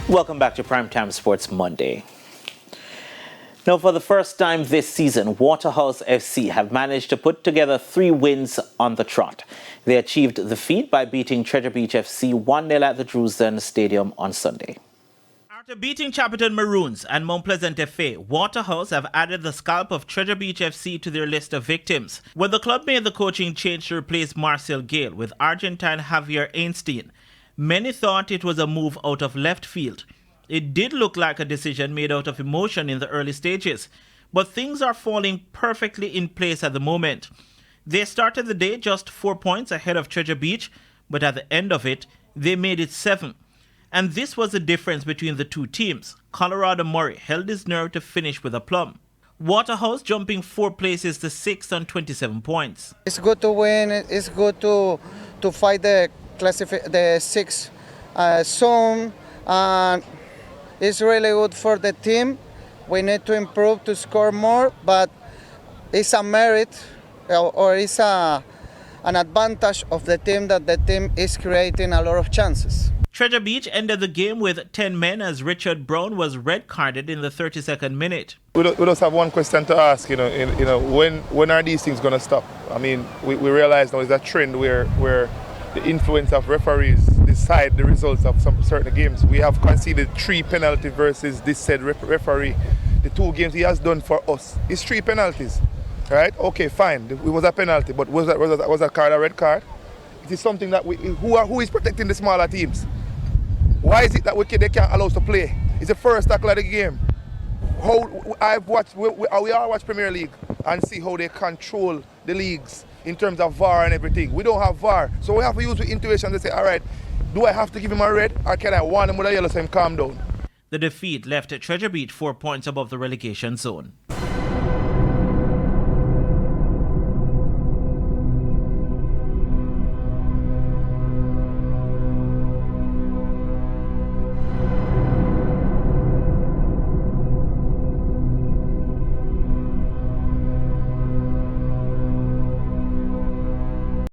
Welcome back to Primetime Sports Monday. Now, for the first time this season, Waterhouse FC have managed to put together 3 wins on the trot. They achieved the feat by beating Treasure Beach FC 1-0 at the Drewsden Stadium on Sunday. After beating Chapperton Maroons and Mount Pleasant FA, Waterhouse have added the scalp of Treasure Beach FC to their list of victims. When the club made the coaching change to replace Marcel Gale with Argentine Javier Einstein, many thought it was a move out of left field. It did look like a decision made out of emotion in the early stages, but things are falling perfectly in place at the moment. They started the day just 4 points ahead of Treasure Beach, but at the end of it, they made it 7. And this was the difference between the two teams. Colorado Murray held his nerve to finish with a plum. Waterhouse jumping 4 places to 6th on 27 points. It's good to win. It's good to fight the 6th zone. And it's really good for the team. We need to improve to score more, but it's a merit or it's an advantage of the team that the team is creating a lot of chances. Treasure Beach ended the game with 10 men as Richard Brown was red-carded in the 32nd minute. We just have one question to ask, when are these things going to stop? I mean, we realize now is a trend where the influence of referees decide the results of some certain games. We have conceded 3 penalties versus this said referee. The 2 games he has done for us is 3 penalties, right? Okay, fine, it was a penalty, but was that card a red card? It is something that who is protecting the smaller teams? Why is it that they can't allow us to play? It's the first tackle of the game. We all watch Premier League and see how they control the leagues in terms of VAR and everything. We don't have VAR, so we have to use the intuition to say, all right, do I have to give him a red or can I warn him with a yellow so him calm down? The defeat left Treasure Beach 4 points above the relegation zone.